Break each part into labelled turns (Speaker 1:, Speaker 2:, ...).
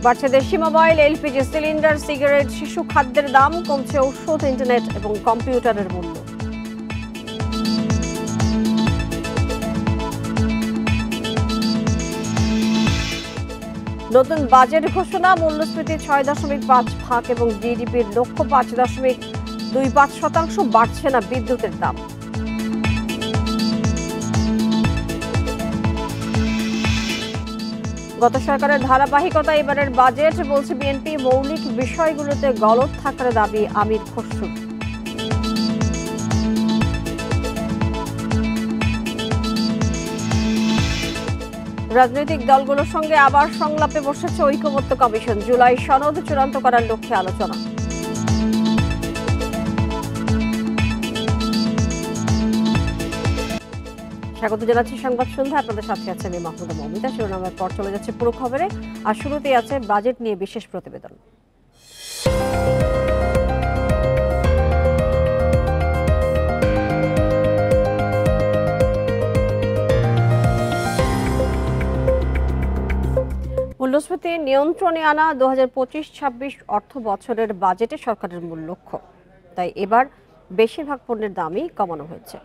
Speaker 1: বাড়ছে দেশি mobile, LPG cylinder, cigarette, শিশু খাদ্যের দাম, কমছে ঔষধ, ইন্টারনেট এবং কম্পিউটারের মূল্য। নতুন বাজেট ঘোষণা, মূল্যস্ফীতি ৬.৫% এবং জিডিপির লক্ষ্য ৫.২৫%। বাড়ছে না বিদ্যুতের দাম। গত সরকারের ধারাবাহিকতা এবারের বাজেট, বলছে বিএনপি। মৌলিক বিষয়গুলোতে গলদ থাকার দাবি আমির খসরুর। রাজনৈতিক দলগুলোর সঙ্গে আবার সংলাপে বসেছে ঐকমত্য কমিশন। জুলাই সনদ চূড়ান্ত করার লক্ষ্যে আলোচনা। স্বাগত জানাচ্ছি সংবাদ সন্ধ্যা। আপনাদের সাথে আছে আমি মাহমুদা মমিতা। শিরোনামের পর চলে যাচ্ছে পুরো খবরে। আর শুরুতেই আছে বাজেট নিয়ে বিশেষ প্রতিবেদন। মূল্যস্ফীতি নিয়ন্ত্রণে আনা 2025-26 অর্থ বছরের বাজেটে সরকারের মূল লক্ষ্য। তাই এবার বেশিরভাগ পণ্যের দামই কমানো হয়েছে।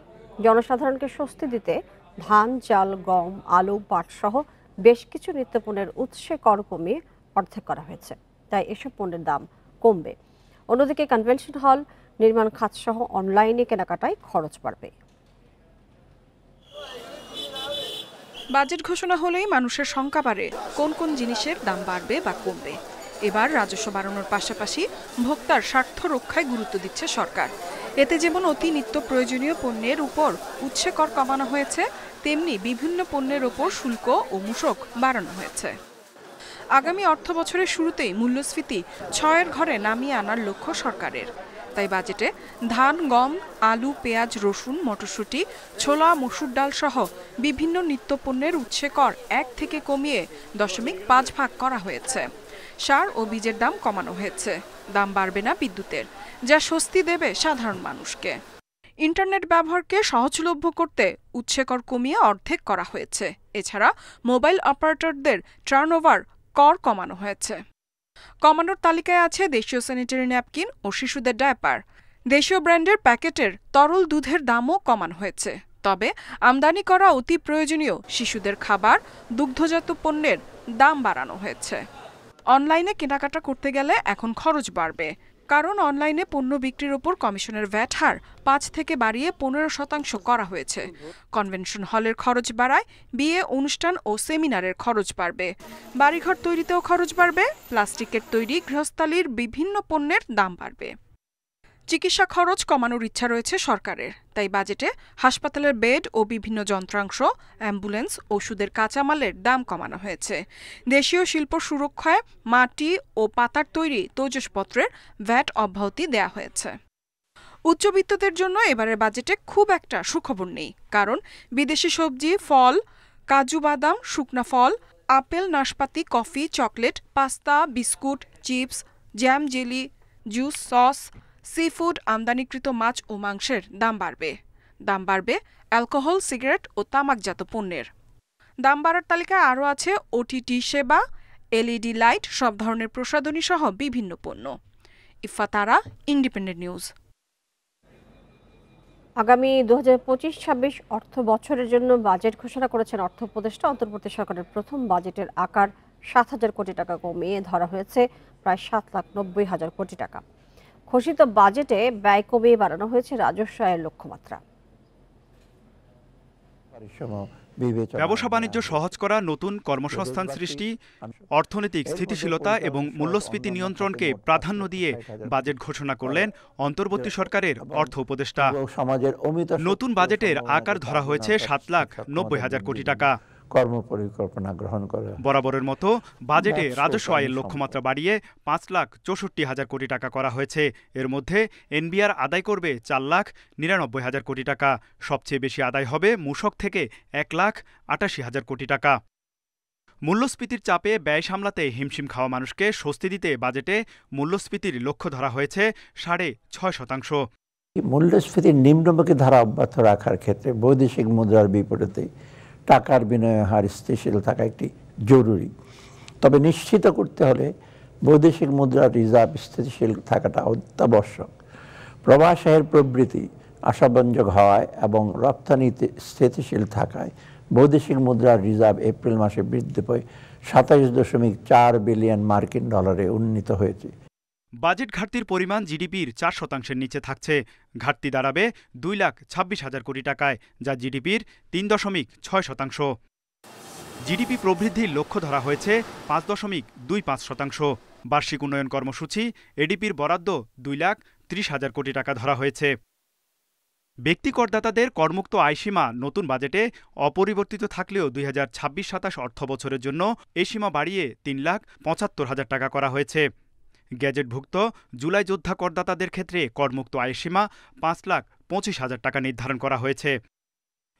Speaker 1: জনসাধারণকে স্বস্তি দিতে ধান, চাল, গম, আলু, পাট সহ বেশ কিছু নিত্যপণ্যের উৎসে কর কমিয়ে অর্ধেক করা হয়েছে। তাই এসব পণ্যের দাম কমবে। অন্যদিকে কনভেনশন হল, নির্মাণ খাত সহ অনলাইনে কেনাকাটায় খরচ বাড়বে।
Speaker 2: বাজেট ঘোষণা হলেই মানুষের শঙ্কা বাড়ে কোন কোন জিনিসের দাম বাড়বে বা কমবে। এবার রাজস্ব বাড়ানোর পাশাপাশি ভোক্তার স্বার্থ রক্ষায় গুরুত্ব দিচ্ছে সরকার। এতে যেমন অতি নিত্য প্রয়োজনীয় পণ্যের উপর উৎসে কর কমানো হয়েছে, তেমনি বিভিন্ন পণ্যের ওপর শুল্ক ও মূসক বাড়ানো হয়েছে। আগামী অর্থ বছরের শুরুতেই মূল্যস্ফীতি 6-এর ঘরে নামিয়ে আনার লক্ষ্য সরকারের। তাই বাজেটে ধান, গম, আলু, পেঁয়াজ, রসুন, মটরশুঁটি, ছোলা, মসুর ডাল সহ বিভিন্ন নিত্যপণ্যের উৎসে কর 1 থেকে কমিয়ে 0.5 করা হয়েছে। সার ও বীজের দাম কমানো হয়েছে। দাম বাড়বে না বিদ্যুতের, যা স্বস্তি দেবে সাধারণ মানুষকে। ইন্টারনেট ব্যবহারকে সহজলভ্য করতে উৎসে কর কমিয়ে অর্ধেক করা হয়েছে। এছাড়া মোবাইল অপারেটরদের টার্নওভার কর কমানো হয়েছে। কমানোর তালিকায় আছে দেশীয় স্যানিটারি ন্যাপকিন ও শিশুদের ডায়াপার। দেশীয় ব্র্যান্ডের প্যাকেটের তরল দুধের দামও কমানো হয়েছে। তবে আমদানি করা অতি প্রয়োজনীয় শিশুদের খাবার, দুগ্ধজাত পণ্যের দাম বাড়ানো হয়েছে। অনলাইনে কেনাকাটা করতে গেলে এখন খরচ বাড়বে, কারণ অনলাইনে পণ্য বিক্রির ওপর কমিশনের ভ্যাট হার 5 থেকে বাড়িয়ে 15% করা হয়েছে। কনভেনশন হলের খরচ বাড়ায় বিয়ে, অনুষ্ঠান ও সেমিনারের খরচ বাড়বে। বাড়িঘর তৈরিতেও খরচ বাড়বে। প্লাস্টিকের তৈরি গৃহস্থালির বিভিন্ন পণ্যের দাম বাড়বে। চিকিৎসা খরচ কমানোর ইচ্ছা রয়েছে সরকারের। তাই বাজেটে হাসপাতালের বেড ও বিভিন্ন যন্ত্রাংশ, অ্যাম্বুলেন্স, ওষুধের কাঁচামালের দাম কমানো হয়েছে। দেশীয় শিল্প সুরক্ষায় মাটি ও পাতার তৈরি তৈজসপত্রের ভ্যাট অব্যাহতি দেয়া হয়েছে। উচ্চবিত্তদের জন্য এবারের বাজেটে খুব একটা সুখবর নেই, কারণ বিদেশি সবজি, ফল, কাজু বাদাম, শুকনা ফল, আপেল, নাশপাতি, coffee, chocolate, pasta, biscuit, chips, jam, jelly, juice, sauce, sea food, আমদানিকৃত মাছ ও মাংসের দাম বাড়বে। দাম বাড়বে অ্যালকোহল, সিগারেট ও তামাকজাত পণ্যের। দাম বাড়ার তালিকায় আরও আছে ওটিটি সেবা, এলইডি লাইট, সব ধরনের প্রসাধনী সহ বিভিন্ন পণ্য। ইফা তারা, ইন্ডিপেন্ডেন্ট নিউজ।
Speaker 1: আগামী 2025-26 অর্থ বছরের জন্য বাজেট ঘোষণা করেছেন অর্থ উপদেষ্টা। অন্তর্বর্তী সরকারের প্রথম বাজেটের আকার 7,000 কোটি টাকা কমিয়ে ধরা হয়েছে প্রায় 7,90,000 কোটি টাকা। ঘোষিত বাজেটে ব্যয় কমিয়ে বাড়ানো হয়েছে রাজস্ব আয়ের লক্ষ্যমাত্রা।
Speaker 3: ব্যবসা বাণিজ্য সহজ করা, নতুন কর্মসংস্থান সৃষ্টি, অর্থনৈতিক স্থিতিশীলতা এবং মূল্যস্ফীতি নিয়ন্ত্রণকে প্রাধান্য দিয়ে বাজেট ঘোষণা করলেন অন্তর্বর্তী সরকারের অর্থ উপদেষ্টা। নতুন বাজেটের আকার ধরা হয়েছে 7,90,000 কোটি টাকা।
Speaker 4: কর্মপরিকল্পনা গ্রহণ করে
Speaker 3: বরাবরের মতো বাজেটে রাজস্ব আয়ের লক্ষ্যমাত্রা বাড়িয়ে 5,64,000 কোটি টাকা করা হয়েছে। এর মধ্যে এনবিআর আদায় করবে 4,99,000 কোটি টাকা। সবচেয়ে বেশি আদায় হবে মূসক থেকে 1,88,000 কোটি টাকা। মূল্যস্ফীতির চাপে ব্যয় সামলাতে হিমশিম খাওয়া মানুষকে স্বস্তি দিতে বাজেটে মূল্যস্ফীতির লক্ষ্য ধরা হয়েছে 6.5%।
Speaker 4: মূল্যস্ফীতির নিম্নমুখী ধারা অব্যাহত রাখার ক্ষেত্রে বৈদেশিক মুদ্রার বিপরীতে টাকার বিনিময় হার স্থিতিশীল থাকা একটি জরুরি। তবে নিশ্চিত করতে হলে বৈদেশিক মুদ্রার রিজার্ভ স্থিতিশীল থাকাটা অত্যাবশ্যক। প্রবাসের প্রবৃদ্ধি আশাব্যঞ্জক হওয়ায় এবং রপ্তানিতে স্থিতিশীল থাকায় বৈদেশিক মুদ্রার রিজার্ভ এপ্রিল মাসে বৃদ্ধি পেয়ে 27.4 বিলিয়ন মার্কিন ডলারে উন্নীত হয়েছে।
Speaker 3: বাজেট ঘাটতির পরিমাণ জিডিপির 4% নিচে থাকছে। ঘাটতি দাঁড়াবে 2,26,000 কোটি টাকায়, যা জিডিপির 3.6%। জিডিপি প্রবৃদ্ধির লক্ষ্য ধরা হয়েছে 5.25%। বার্ষিক উন্নয়ন কর্মসূচি এডিপির বরাদ্দ 2,30,000 কোটি টাকা ধরা হয়েছে। ব্যক্তি করদাতাদের করমুক্ত আয়সীমা নতুন বাজেটে অপরিবর্তিত থাকলেও 2026-27 অর্থ বছরের জন্য এই সীমা বাড়িয়ে 3,75,000 টাকা করা হয়েছে। গ্যাজেটভুক্ত জুলাই যোদ্ধা করদাতাদের ক্ষেত্রে করমুক্ত আয়সীমা 5,25,000 টাকা নির্ধারণ করা হয়েছে।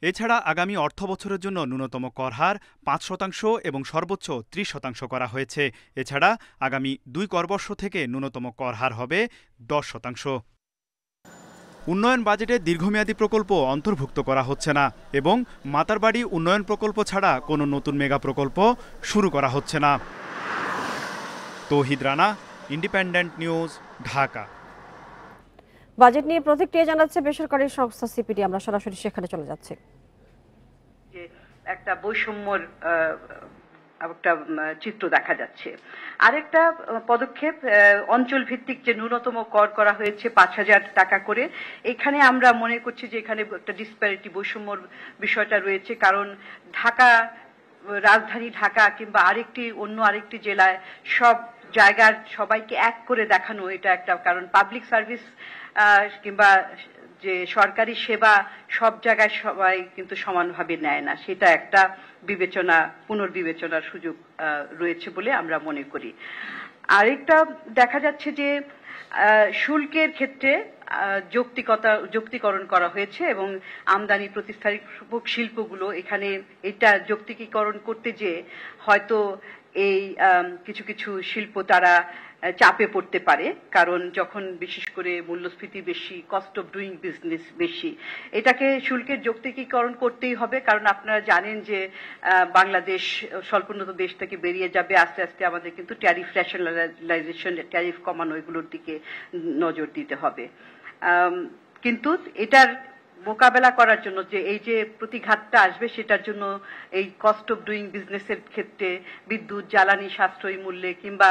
Speaker 3: এছাড়া আগামী অর্থ বছরের জন্য ন্যূনতম কর হার 5% এবং সর্বোচ্চ 30% করা হয়েছে। এছাড়া আগামী 2 করবর্ষ থেকে ন্যূনতম কর হার হবে 10%। উন্নয়ন বাজেটে দীর্ঘমেয়াদী প্রকল্প অন্তর্ভুক্ত করা হচ্ছে না এবং মাতারবাড়ি উন্নয়ন প্রকল্প ছাড়া কোনো নতুন মেগা প্রকল্প শুরু করা হচ্ছে না। Tauhid Rana, Independent News, Dhaka.
Speaker 1: Budget নিয়ে প্রতিক্রিয়া জানাচ্ছে বেসরকারি সংস্থা সিপিডি। আমরা সরাসরি সেখানে চলে যাচ্ছি।
Speaker 5: একটা বৈষম্যর একটা চিত্র দেখা যাচ্ছে। আরেকটা পদক্ষেপ অঞ্চল ভিত্তিক যে ন্যূনতম কর করা হয়েছে 5,000 টাকা করে। এখানে আমরা মনে করছি যে এখানে একটা ডিসপ্যারিটি বৈষম্যর বিষয়টা রয়েছে, কারণ ঢাকা, রাজধানী ঢাকা কিংবা অন্য আরেকটি জেলায় সব জায়গার সবাইকে এক করে দেখানো, এটা একটা কারণ পাবলিক সার্ভিস কিংবা যে সরকারি সেবা সব জায়গায় সবাই কিন্তু সমানভাবে নেয় না, সেটা একটা পুনর্বিবেচনার সুযোগ রয়েছে বলে আমরা মনে করি। আরেকটা দেখা যাচ্ছে যে শুল্কের ক্ষেত্রে যৌক্তিকরণ করা হয়েছে এবং আমদানি প্রতিস্থাপক শিল্পগুলো এখানে এটা যৌক্তিকীকরণ করতে যে হয়তো এই কিছু কিছু শিল্প তারা চাপে পড়তে পারে, কারণ যখন বিশেষ করে মূল্যস্ফীতি বেশি, কস্ট অফ ডুইং বিজনেস বেশি, এটাকে শুল্কের যৌক্তিকীকরণ করতেই হবে। কারণ আপনারা জানেন যে বাংলাদেশ স্বল্পোন্নত দেশ থেকে বেরিয়ে যাবে আস্তে আস্তে, আমাদের কিন্তু ট্যারিফ রেশনালাইজেশন, ট্যারিফ কমানো, এগুলোর দিকে নজর দিতে হবে। কিন্তু এটার মোকাবেলা করার জন্য যে এই যে প্রতিঘাতটা আসবে, সেটার জন্য এই কস্ট অফ ডুইং বিজনেসের ক্ষেত্রে বিদ্যুৎ জ্বালানি সাশ্রয়ী মূল্যে কিংবা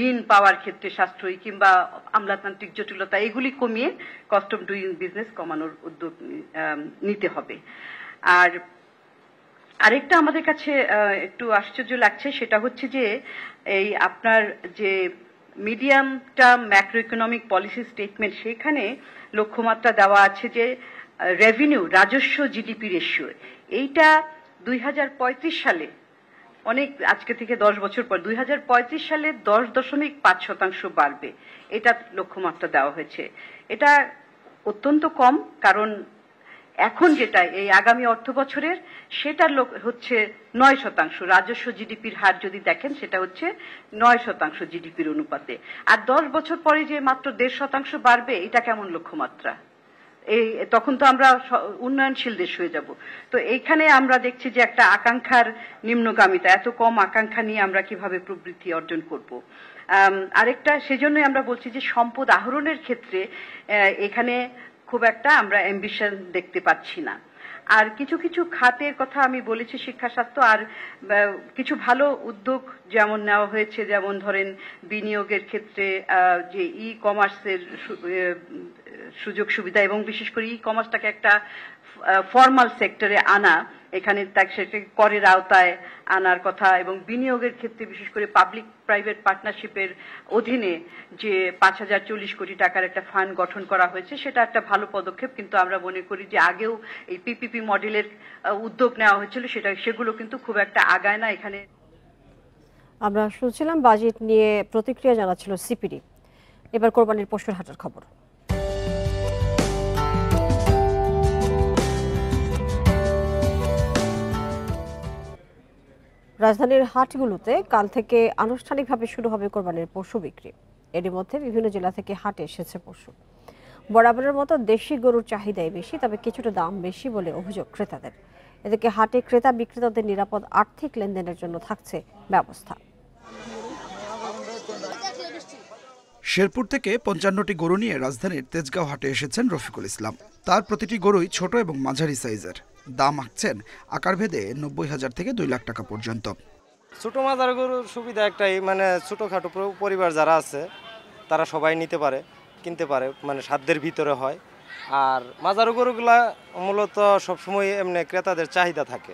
Speaker 5: ঋণ পাওয়ার ক্ষেত্রে সাশ্রয়ী কিংবা আমলাতান্ত্রিক জটিলতা, এগুলি কমিয়ে কস্ট অফ ডুইং বিজনেস কমানোর উদ্যোগ নিতে হবে। আর আরেকটা আমাদের কাছে একটু আশ্চর্য লাগছে, সেটা হচ্ছে যে এই আপনার যে medium term macro economic policy statement, সেখানে লক্ষ্যমাত্রা দেওয়া আছে যে রেভিনিউ, রাজস্ব জিডিপি রেশিও, এইটা 2035 সালে, অনেক আজকে থেকে 10 বছর পর 2035 সালে 10.5% বাড়বে, এটা লক্ষ্যমাত্রা দেওয়া হয়েছে। এটা অত্যন্ত কম, কারণ এখন যেটা এই আগামী অর্থ বছরের সেটা হচ্ছে 9%। রাজস্ব জিডিপির হার যদি দেখেন সেটা হচ্ছে 9% জিডিপির অনুপাতে। আর 10 বছর পরে যে মাত্র 1.5% বাড়বে, এটা কেমন লক্ষ্যমাত্রা? তখন তো আমরা উন্নয়নশীল দেশ হয়ে যাব। তো এইখানে আমরা দেখছি যে একটা আকাঙ্ক্ষার নিম্নগামিতা, এত কম আকাঙ্ক্ষা নিয়ে আমরা কিভাবে প্রবৃদ্ধি অর্জন করব। আরেকটা, সেজন্যই আমরা বলছি যে সম্পদ আহরণের ক্ষেত্রে এখানে খুব একটা আমরা অ্যাম্বিশন দেখতে পাচ্ছি না। আর কিছু কিছু খাতের কথা আমি বলেছি, শিক্ষা, স্বাস্থ্য, আর কিছু ভালো উদ্যোগ যেমন নেওয়া হয়েছে, যেমন ধরেন বিনিয়োগের ক্ষেত্রে যে ই কমার্সের সুযোগ সুবিধা এবং বিশেষ করে ই কমার্সটাকে একটা ফর্মাল সেক্টরে আনা, এখানে সেটাকে করের আওতায় আনার কথা, এবং বিনিয়োগের ক্ষেত্রে বিশেষ করে পাবলিক প্রাইভেট পার্টনারশিপের অধীনে যে 5,040 কোটি টাকার একটা ফান্ড গঠন করা হয়েছে, সেটা একটা ভালো পদক্ষেপ। কিন্তু আমরা মনে করি যে আগেও এই পিপিপি মডেলের উদ্যোগ নেওয়া হয়েছিল, সেগুলো কিন্তু খুব একটা আগায় না। এখানে
Speaker 1: আমরা শুনছিলাম বাজেট নিয়ে প্রতিক্রিয়া জানাচ্ছিল সিপিডি। এবার কোরবানির পশুর হাটের খবর। রাজধানীর হাটগুলোতে কাল থেকে আনুষ্ঠানিকভাবে শুরু হবে কোরবানির পশু বিক্রি। এর মধ্যে বিভিন্ন জেলা থেকে হাটে এসেছে পশু। বরাবরের মতো দেশি গরুর চাহিদাই বেশি, তবে কিছুটা দাম বেশি বলে অভিযোগ ক্রেতাদের। এদিকে হাটে ক্রেতা বিক্রেতাদের নিরাপদ আর্থিক লেনদেনের জন্য থাকছে ব্যবস্থা।
Speaker 6: শেরপুর থেকে ৫৫টি গরু নিয়ে রাজধানীর তেজগাঁও হাটে এসেছেন রফিকুল ইসলাম। তার প্রতিটি গরুই ছোট এবং মাঝারি সাইজের। দাম আঁকছেন আকারভেদে ৯০,০০০ থেকে ২ লাখ টাকা পর্যন্ত।
Speaker 7: ছোট মাজার গরুর সুবিধা একটাই, মানে ছোটোখাটো পরিবার যারা আছে তারা সবাই নিতে পারে, কিনতে পারে, মানে সাধ্যের ভিতরে হয়। আর মাজার গরুগুলা মূলত সবসময় এমনি ক্রেতাদের চাহিদা থাকে।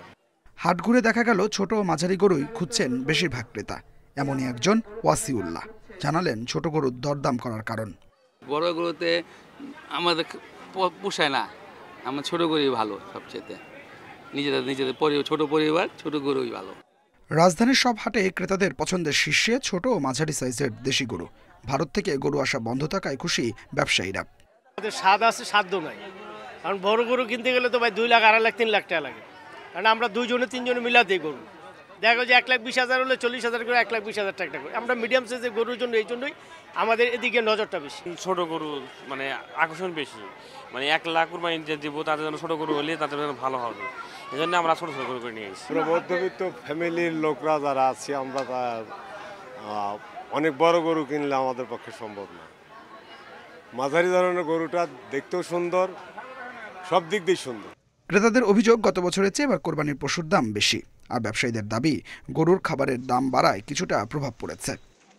Speaker 6: হাট ঘুরে দেখা গেল ছোট ও মাঝারি গরুই খুঁজছেন বেশিরভাগ ক্রেতা। এমনই একজন ওয়াসিউল্লাহ জানালেন ছোট গরুর দরদাম করার কারণ।
Speaker 8: বড় গরুতে আমাদের পোষায় না, আমার ছোট গরুই ভালো সবচেয়ে। নিজেদের ছোট পরিবার, ছোট গরুই ভালো।
Speaker 6: রাজধানীর সব হাটে ক্রেতাদের পছন্দের শীর্ষে ছোট ও মাঝারি সাইজের দেশি গরু। ভারত থেকে গরু আসা বন্ধ থাকায় খুশি ব্যবসায়ীরা।
Speaker 9: স্বাদ আছে, সাধ্য নাই। কারণ বড় গরু কিনতে গেলে তো ভাই 2 লাখ, 2.5 লাখ, 3 লাখ টাকা লাগে। কারণ আমরা 2 জনে 3 জনে মিলা দিই গরু। দেখা যায় 1,20,000 হলে 40,000 করে 1,20,000 টাকা করে। আমরা মিডিয়াম সাইজের গরুর জন্য এই জন্যই আমাদের এদিকে নজরটা বেশি।
Speaker 10: ছোট গরু মানে আকর্ষণ বেশি, মানে 1 লাখ কুরবানি যে দিব তাদের জন্য ছোট গরু হলে তাদের জন্য ভালো হবে। এই জন্য আমরা ছোট গরু করে নিয়ে এসেছি।
Speaker 11: মধ্যবিত্ত ফ্যামিলির লোকরা যারা আছি আমরা অনেক বড় গরু কিনলে আমাদের পক্ষে সম্ভব না। মাঝারি ধরনের গরুটা দেখতেও সুন্দর, সব দিক দিয়ে সুন্দর।
Speaker 6: ক্রেতাদের অভিযোগ গত বছরের চেয়ে এবার কোরবানির পশুর দাম বেশি। আর ব্যবসায়ীদের দাবি গরুর খাবারের দাম বাড়ায় কিছুটা প্রভাব পড়েছে।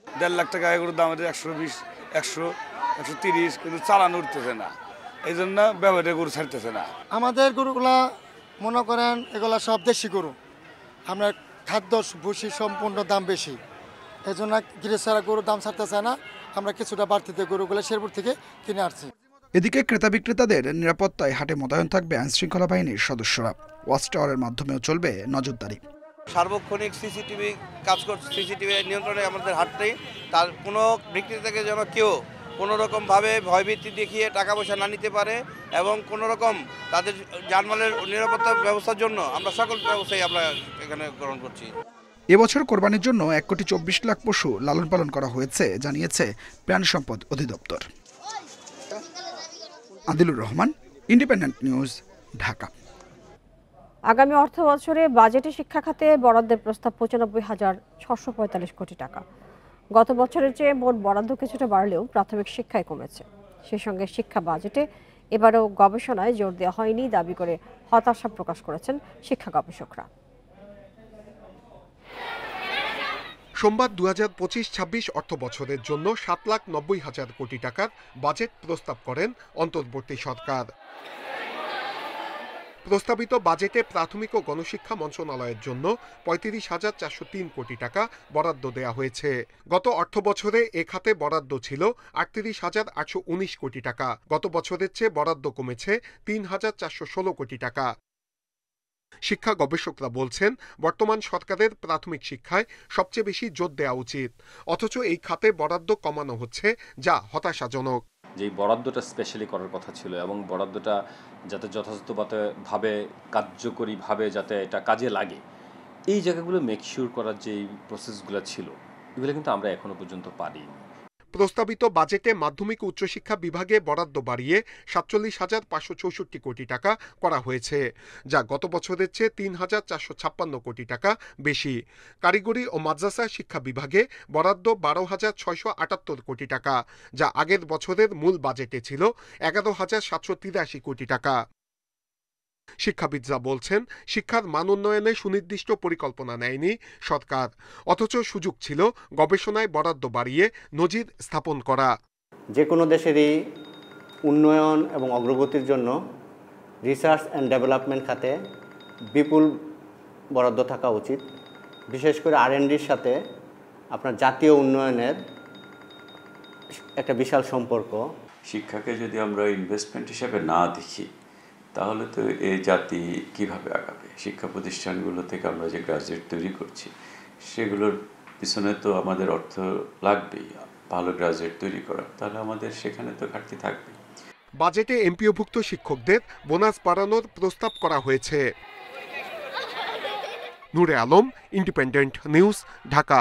Speaker 12: 1.5 লাখ টাকা গরুর দাম 120, 100, 130, কিন্তু চালান উঠতেছে না। এই জন্য ব্যবহারে গরু ছাড়তেছে না।
Speaker 13: আমাদের গরুগুলা মনে করেন এগুলা সব দেশি গরু, আমরা খাদ্য ভুষি সম্পূর্ণ দাম বেশি, এই জন্য গৃহসারা গরুর দাম ছাড়তেছে না। আমরা কিছুটা বাড়তিতে গরুগুলো শেরপুর থেকে কিনে আসছি।
Speaker 6: এদিকে ক্রেতা বিক্রেতাদের নিরাপত্তায় হাটে মোতায়েন থাকবে আইনশৃঙ্খলা বাহিনীর সদস্যরা। ওয়াচ টাওয়ারের মাধ্যমেও চলবে নজরদারি।
Speaker 14: সার্বক্ষণিক সিসিটিভি কাজ করছে, সিসিটিভি নিয়ন্ত্রণে আমাদের হাটটাই। তার কোনো বিক্রেতাকে যেন কেউ কোনোরকমভাবে ভয়ভীতি দেখিয়ে টাকা পয়সা না নিতে পারে এবং কোনোরকম তাদের জানমালের নিরাপত্তা ব্যবস্থার জন্য আমরা সকল ব্যবস্থাই আমরা এখানে গ্রহণ করছি।
Speaker 6: এবছর কোরবানির জন্য 1,24 লাখ পশু লালন পালন করা হয়েছে জানিয়েছে প্রাণী সম্পদ অধিদপ্তর। Adilur Rahman, independent News, Dhaka.
Speaker 1: আগামী অর্থ বছরে বাজেটে শিক্ষা খাতে বরাদ্দের প্রস্তাব 95,645 কোটি টাকা। গত বছরের চেয়ে মোট বরাদ্দ কিছুটা বাড়লেও প্রাথমিক শিক্ষায় কমেছে। সেই সঙ্গে শিক্ষা বাজেটে এবারও গবেষণায় জোর দেওয়া হয়নি দাবি করে হতাশা প্রকাশ করেছেন শিক্ষা গবেষকরা।
Speaker 15: সোমবার 2025-26 অর্থ বছরের জন্য 7,90,000 কোটি টাকার বাজেট প্রস্তাব করেন অন্তর্বর্তী সরকার। প্রস্তাবিত বাজেটে প্রাথমিক ও গণশিক্ষা মন্ত্রণালয়ের জন্য 35,403 কোটি টাকা বরাদ্দ দেওয়া হয়েছে। গত অর্থ বছরে এ খাতে বরাদ্দ ছিল 38,819 কোটি টাকা। গত বছরের চেয়ে বরাদ্দ কমেছে 3,416 কোটি টাকা। শিক্ষা গবেষকরা বলছেন, বর্তমান সরকারের প্রাথমিক শিক্ষায় সবচেয়ে বেশি জোর দেওয়া উচিত, অথচ এই খাতে বরাদ্দ কমানো হচ্ছে, যা হতাশাজনক।
Speaker 16: যে বরাদ্দটা স্পেশালি করার কথা ছিল এবং বরাদ্দটা যাতে যথাযথভাবে কার্যকরীভাবে যাতে এটা কাজে লাগে, এই জায়গাগুলো মেকশিওর করার যে প্রসেসগুলো ছিল এগুলো কিন্তু আমরা এখনো পর্যন্ত পারিনি।
Speaker 15: প্রস্তাবিত বাজেটে মাধ্যমিক ও উচ্চশিক্ষা বিভাগে বরাদ্দ বাড়িয়ে 47,564 কোটি টাকা করা হয়েছে, যা গত বছরের চেয়ে 3,456 কোটি টাকা বেশি। কারিগরি ও মাদ্রাসা শিক্ষা বিভাগে বরাদ্দ 12,678 কোটি টাকা, যা আগের বছরের মূল বাজেটে ছিল 11,783 কোটি টাকা। শিক্ষাবিদরা বলছেন, শিক্ষার মান উন্নয়নে সুনির্দিষ্ট পরিকল্পনা নেয়নি সরকার, অথচ সুযোগ ছিল গবেষণায় বরাদ্দ বাড়িয়ে নজির স্থাপন করা।
Speaker 17: যে কোনো দেশেরই উন্নয়ন এবং অগ্রগতির জন্য রিসার্চ অ্যান্ড ডেভেলপমেন্ট খাতে বিপুল বরাদ্দ থাকা উচিত। বিশেষ করে R&Dর সাথে আপনার জাতীয় উন্নয়নের একটা বিশাল সম্পর্ক।
Speaker 18: শিক্ষাকে যদি আমরা ইনভেস্টমেন্ট হিসেবে না দেখি তাহলে তো এই জাতি কিভাবে আগাবে? শিক্ষা প্রতিষ্ঠানগুলো থেকে আমরা যে গ্রাজুয়েট তৈরি করছি সেগুলোর পিছনে তো আমাদের অর্থ লাগবেই, ভালো গ্রাজুয়েট তৈরি করা, তাহলে আমাদের সেখানে তো ঘাটতি থাকবে।
Speaker 15: বাজেটে এমপিওভুক্ত শিক্ষকদের বোনাস বাড়ানোর প্রস্তাব করা হয়েছে। নূরে আলম, ইন্ডিপেন্ডেন্ট নিউজ, ঢাকা।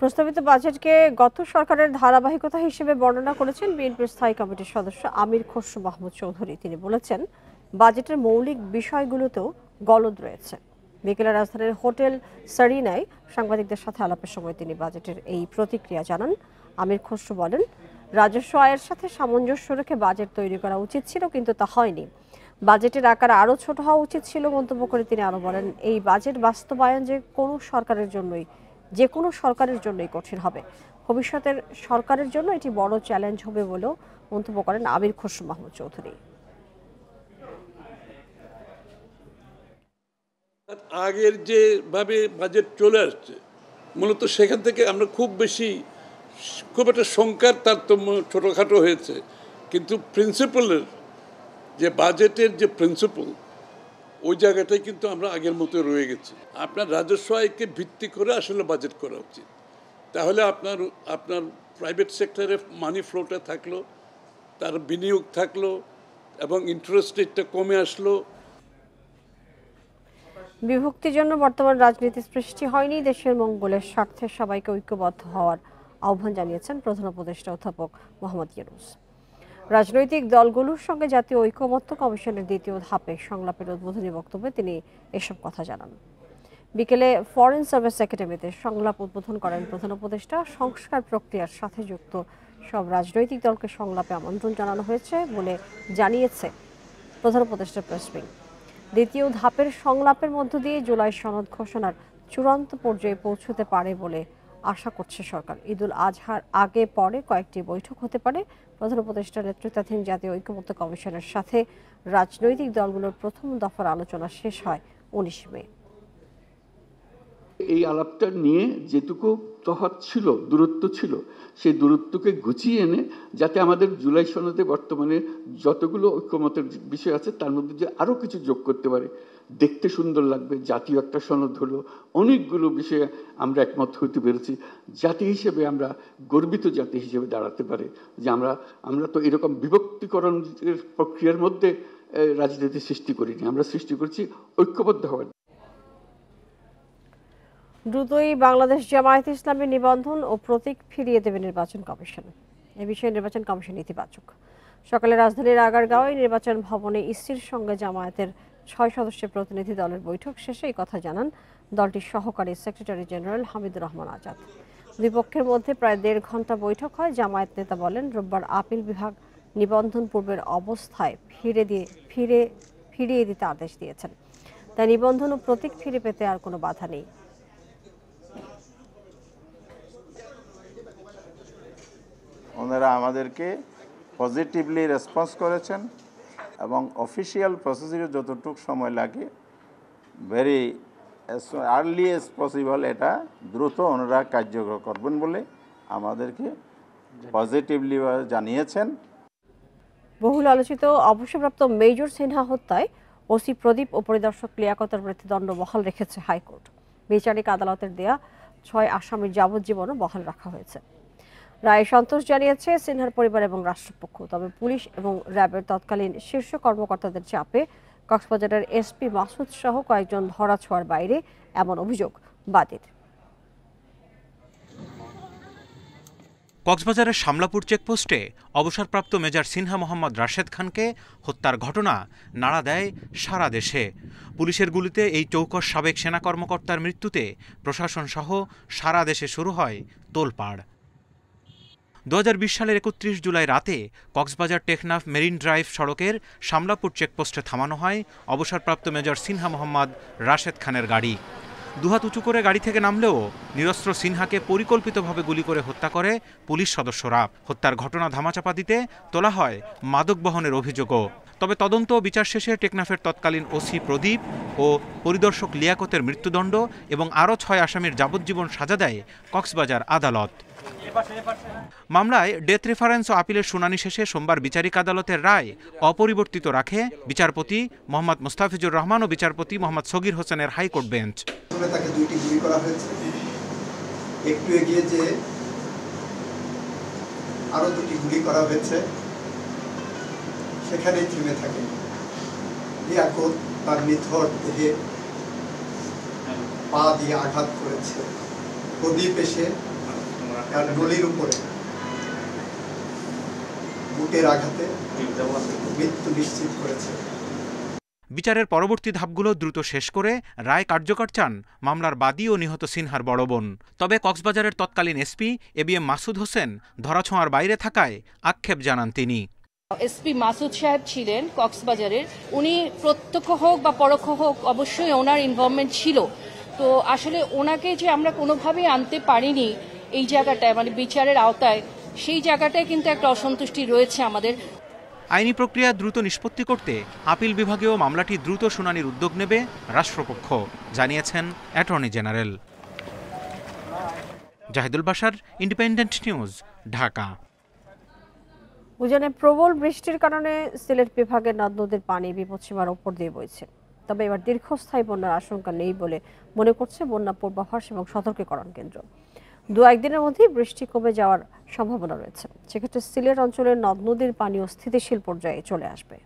Speaker 1: প্রস্তাবিত বাজেটকে গত সরকারের ধারাবাহিকতা হিসেবে বর্ণনা করেছেন বিএনপির স্থায়ী কমিটির সদস্য আমির খসরু মাহমুদ চৌধুরী। তিনি বলেছেন, বাজেটের মৌলিক বিষয়গুলোতেও গলদ রয়েছে। বিকেলে রাজধানীর হোটেল সারিনায় সাংবাদিকদের সাথে আলাপের সময় তিনি বাজেটের এই প্রতিক্রিয়া জানান। আমির খসরু বলেন, রাজস্ব আয়ের সাথে সামঞ্জস্য রেখে বাজেট তৈরি করা উচিত ছিল, কিন্তু তা হয়নি। বাজেটের আকার আরও ছোট হওয়া উচিত ছিল মন্তব্য করে তিনি আরও বলেন, এই বাজেট বাস্তবায়ন যে কোনো সরকারের জন্যই কঠিন হবে। ভবিষ্যতের সরকারের জন্য এটি বড় চ্যালেঞ্জ হবে বলেও মন্তব্য করেন আমির খসরু মাহমুদ চৌধুরী।
Speaker 19: আগের যেভাবে বাজেট চলে আসছে, মূলত সেখান থেকে আমরা খুব একটা সংখ্যার তারতম্য, ছোটোখাটো হয়েছে, কিন্তু প্রিন্সিপালের যে বাজেটের যে প্রিন্সিপাল, ওই জায়গাটাই কিন্তু আমরা আগের মতো রয়ে গেছি। আপনার রাজস্ব আয়কে ভিত্তি করে আসলে বাজেট করা উচিত, তাহলে আপনার প্রাইভেট সেক্টরে মানি ফ্লোটা থাকলো, তার বিনিয়োগ থাকলো এবং ইন্টারেস্ট রেটটা কমে আসলো।
Speaker 1: বিভক্তির জন্য বর্তমান রাজনীতি সৃষ্টি হয়নি, দেশের মঙ্গলের স্বার্থে সবাইকে ঐক্যবদ্ধ হওয়ার আহ্বান জানিয়েছেন প্রধান উপদেষ্টা অধ্যাপক মোহাম্মদ ইউনূস। রাজনৈতিক দলগুলোর সঙ্গে জাতীয় ঐকমত্য কমিশনের দ্বিতীয় ধাপে সংলাপের উদ্বোধনী বক্তব্যে তিনি এসব কথা জানান। বিকেলে ফরেন সার্ভিস একাডেমিতে সংলাপ উদ্বোধন করেন প্রধান উপদেষ্টা। সংস্কার প্রক্রিয়ার সাথে যুক্ত সব রাজনৈতিক দলকে সংলাপে আমন্ত্রণ জানানো হয়েছে বলে জানিয়েছে প্রধান উপদেষ্টার প্রেস উইং। দ্বিতীয় ধাপের সংলাপের মধ্য দিয়ে জুলাই সনদ ঘোষণার চূড়ান্ত পর্যায়ে পৌঁছতে পারে বলে আশা করছে সরকার। ঈদুল আজহার আগে পরে কয়েকটি বৈঠক হতে পারে। প্রধান উপদেষ্টার নেতৃত্বাধীন জাতীয় ঐকমত্য কমিশনের সাথে রাজনৈতিক দলগুলোর প্রথম দফার আলোচনা শেষ হয় 19 মে।
Speaker 20: এই আলাপটা নিয়ে যেটুকু তফাৎ ছিল, দূরত্ব ছিল, সেই দূরত্বকে গুছিয়ে এনে যাতে আমাদের জুলাই সনদে বর্তমানে যতগুলো ঐকমতের বিষয় আছে তার মধ্যে যে আরও কিছু যোগ করতে পারে, দেখতে সুন্দর লাগবে, জাতীয় একটা সনদ হলো, অনেকগুলো বিষয়ে আমরা একমত হতে পেরেছি। জাতি হিসেবে আমরা গর্বিত জাতি হিসেবে দাঁড়াতে পারে যে আমরা তো এরকম বিভক্তিকরণের প্রক্রিয়ার মধ্যে রাজনীতি সৃষ্টি করিনি, আমরা সৃষ্টি করছি ঐক্যবদ্ধ হওয়ার।
Speaker 1: দ্রুতই বাংলাদেশ জামায়াতে ইসলামের নিবন্ধন ও প্রতীক ফিরিয়ে দেবে নির্বাচন কমিশন। এ বিষয়ে নির্বাচন কমিশন ইতিবাচক। সকালে রাজধানীর আগারগাঁওয়ে নির্বাচন ভবনে ইসির সঙ্গে জামায়াতের 6 সদস্যের প্রতিনিধি দলের বৈঠক শেষে এই কথা জানান দলটির সহকারী সেক্রেটারি জেনারেল হামিদুর রহমান আজাদ। দুই পক্ষের মধ্যে প্রায় 1.5 ঘন্টা বৈঠক হয়। জামায়াত নেতা বলেন, রোববার আপিল বিভাগ নিবন্ধন পূর্বের অবস্থায় ফিরিয়ে দিতে আদেশ দিয়েছেন, তাই নিবন্ধন ও প্রতীক ফিরে পেতে আর কোনো বাধা নেই।
Speaker 21: ওনারা আমাদেরকে পজিটিভলি রেসপন্স করেছেন এবং অফিসিয়াল প্রসিডিউর যতটুকু সময় লাগে ভেরি আর্লি এজ পসিবল এটা দ্রুত ওনারা কার্যকর করবেন বলে আমাদেরকে পজিটিভলি জানিয়েছেন।
Speaker 1: বহুল আলোচিত অবসরপ্রাপ্ত মেজর সিনহা হত্যায় ওসি প্রদীপ ও পরিদর্শক লিয়াকতের মৃত্যুদণ্ড বহাল রেখেছে হাইকোর্ট। বিচারিক আদালতের দেয়া 6 আসামির যাবজ্জীবনও বহাল রাখা হয়েছে। রায়ে সন্তোষ জানিয়েছে সিনহার পরিবার এবং রাষ্ট্রপক্ষ। তবে পুলিশ এবং র্যাবের তৎকালীন শীর্ষ কর্মকর্তাদের চাপে কক্সবাজারের এসপি মাসুদ সহ কয়েকজন ধরাছোঁয়ার বাইরে এমন অভিযোগ বাদীর।
Speaker 22: কক্সবাজারের শামলাপুর চেকপোস্টে অবসরপ্রাপ্ত মেজর সিনহা মোহাম্মদ রাশেদ খানকে হত্যার ঘটনা নাড়া দেয় সারা দেশে। পুলিশের গুলিতে এই চৌকস সাবেক সেনা কর্মকর্তার মৃত্যুতে প্রশাসন সহ সারা দেশে শুরু হয় তোলপাড়। 2020 সালের 31 জুলাই রাতে কক্সবাজার টেকনাফ মেরিন ড্রাইভ সড়কের শামলাপুর চেকপোস্টে থামানো হয় অবসরপ্রাপ্ত মেজর সিনহা মোহাম্মদ রাশেদ খানের গাড়ি। দুহাত উঁচু করে গাড়ি থেকে নামলেও নিরস্ত্র সিনহাকে পরিকল্পিতভাবে গুলি করে হত্যা করে পুলিশ সদস্যরা। হত্যার ঘটনা ধামাচাপা দিতে তোলা হয় মাদক বহনের অভিযোগও। তবে তদন্ত ও বিচার শেষে টেকনাফের তৎকালীন ওসি প্রদীপ ও পরিদর্শক লিয়াকতের মৃত্যুদণ্ড এবং আরও 6 আসামির যাবজ্জীবন সাজা দেয় কক্সবাজার আদালত। মামলায় ডেথ রেফারেন্স ও আপিলের শুনানি শেষে সোমবার বিচারিক আদালতের রায় অপরিবর্তিত রাখে বিচারপতি মোহাম্মদ মুস্তাফিজুর রহমান ও বিচারপতি মোহাম্মদ সগির হোসেনের হাইকোর্ট বেঞ্চ।
Speaker 23: তাকে 2টি গুলি করা হয়েছে, একটু এগিয়ে যে আরো 2টি গুলি করা হয়েছে, সেখানেই থেমে থাকে। লিয়াকত তার নিথর দেহে পা দিয়ে আঘাত করেছে। প্রদীপ এসে তার নলির উপরে বুটের আঘাতে মৃত্যু নিশ্চিত করেছে।
Speaker 22: বিচারের পরবর্তী ধাপগুলো দ্রুত শেষ করে রায় কার্যকর চান মামলার বাদী ও নিহত সিনহার বড় বোন। তবে কক্সবাজারের তৎকালীন এসপি এবিএম মাসুদ হোসেন ধরাছোঁয়ার বাইরে থাকায় আক্ষেপ জানান তিনি।
Speaker 2: এসপি মাসুদ সাহেব ছিলেন কক্সবাজারের, উনি প্রত্যক্ষ হোক বা পরোক্ষ হোক অবশ্যই ওনার ইনভলভমেন্ট ছিল। তো আসলে ওনাকে যে আমরা কোনোভাবেই আনতে পারিনি এই জায়গাটায়, মানে বিচারের আওতায়, সেই জায়গাটায় কিন্তু একটা অসন্তুষ্টি রয়েছে আমাদের।
Speaker 22: আইনি প্রক্রিয়া দ্রুত নিষ্পত্তি করতে আপিল বিভাগেও মামলাটি দ্রুত শুনানির উদ্যোগ নেবে রাষ্ট্রপক্ষ, জানিয়েছেন attorney general. Zahidul Bashar, Independent News, Dhaka.
Speaker 1: উজানে প্রবল বৃষ্টির কারণে সিলেট বিভাগের নদ নদীর পানি বিপদসীমার ওপর দিয়ে বইছে। তবে এবার দীর্ঘস্থায়ী বন্যার আশঙ্কা নেই বলে মনে করছে বন্যা পূর্বাভাস এবং সতর্কীকরণ কেন্দ্র। 2-1 দিনের মধ্যেই বৃষ্টি কমে যাওয়ার সম্ভাবনা রয়েছে। সেক্ষেত্রে সিলেট অঞ্চলের নদ নদীর পানিও স্থিতিশীল পর্যায়ে চলে আসবে।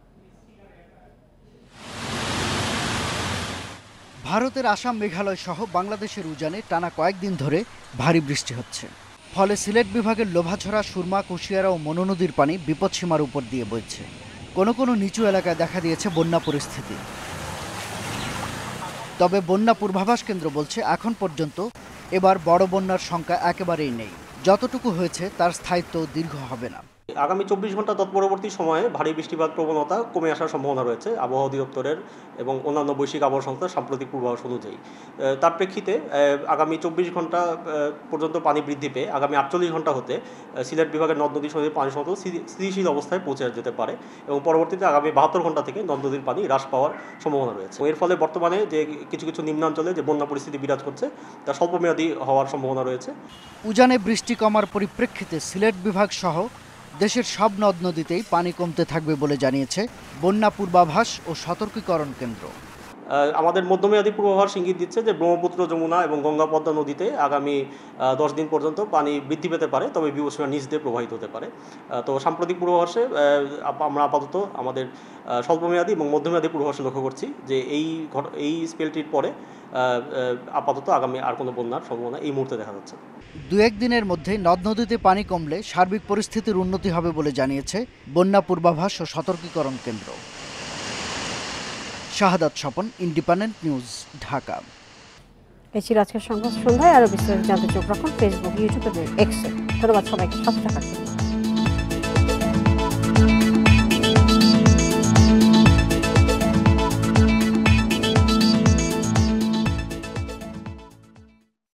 Speaker 3: ভারতের আসাম, মেঘালয় সহ বাংলাদেশের উজানে টানা কয়েকদিন ধরে ভারী বৃষ্টি হচ্ছে। ফলে সিলেট বিভাগের লোভাছড়া, সুরমা, কুশিয়ারা ও মনু নদীর পানি বিপদসীমার উপর দিয়ে বইছে। কোনো কোনো নিচু এলাকায় দেখা দিয়েছে বন্যা পরিস্থিতি। তবে বন্যা পূর্বাভাস কেন্দ্র বলছে এখন পর্যন্ত এবার বড় বন্যার সংখ্যা একেবারেই নেই। যতটুকু হয়েছে তার স্থায়িত্ব দীর্ঘ হবে না।
Speaker 4: আগামী 24 ঘন্টা তৎপরবর্তী সময়ে ভারী বৃষ্টিপাত প্রবণতা কমে আসার সম্ভাবনা রয়েছে আবহাওয়া অধিদপ্তরের এবং অন্যান্য বৈশ্বিক আবহাওয়া সংস্থার সাম্প্রতিক পূর্বাভাস অনুযায়ী। তার প্রেক্ষিতে আগামী 24 ঘন্টা পর্যন্ত পানি বৃদ্ধি পেয়ে আগামী 48 ঘন্টা হতে সিলেট বিভাগের নদ নদী সনদীর পানি সমত স্থিতিশীল অবস্থায় পৌঁছে যেতে পারে এবং পরবর্তীতে আগামী 72 ঘন্টা থেকে নদ নদীর পানি হ্রাস পাওয়ার সম্ভাবনা রয়েছে। এর ফলে বর্তমানে যে কিছু কিছু নিম্নাঞ্চলে যে বন্যা পরিস্থিতি বিরাজ করছে তা স্বল্পমেয়াদী হওয়ার সম্ভাবনা রয়েছে।
Speaker 3: উজানে বৃষ্টি কমার পরিপ্রেক্ষিতে সিলেট বিভাগ সহ দেশের সব নদ নদীতেই পানি কমতে থাকবে বলে জানিয়েছে বন্যা পূর্বাভাস ও সতর্কীকরণ কেন্দ্র।
Speaker 4: আমাদের মধ্যমেয়াদী পূর্বাভাস ইঙ্গিত দিচ্ছে যে ব্রহ্মপুত্র, যমুনা এবং গঙ্গা পদ্মা নদীতে আগামী 10 দিন পর্যন্ত পানি বৃদ্ধি পেতে পারে, তবে বিপদসীমার নিচ দিয়ে প্রবাহিত হতে পারে। তো সাম্প্রতিক পূর্বাভাসে আমরা আপাতত আমাদের স্বল্পমেয়াদী এবং মধ্যমেয়াদী পূর্বাভাসে লক্ষ্য করছি যে এই স্পেলটির পরে আপাতত আগামী আর কোনো বন্যার সম্ভাবনা এই মুহূর্তে দেখা যাচ্ছে।
Speaker 3: 2-1 দিনের মধ্যে নদ নদীতে পানি কমলে সার্বিক পরিস্থিতির উন্নতি হবে বলে জানিয়েছে বন্যা পূর্বাভাস ও সতর্কীকরণ কেন্দ্র। শাহাদাত স্বপন, ইন্ডিপেন্ডেন্ট নিউজ, ঢাকা।
Speaker 1: এই ছিল আজকের সংবাদ সন্ধ্যায়। আরো বিস্তারিত জানতে চোখ রাখুন ফেসবুক, ইউটিউব এবং এক্সে। ধন্যবাদ সবাইকে, সাথে থাকার জন্য।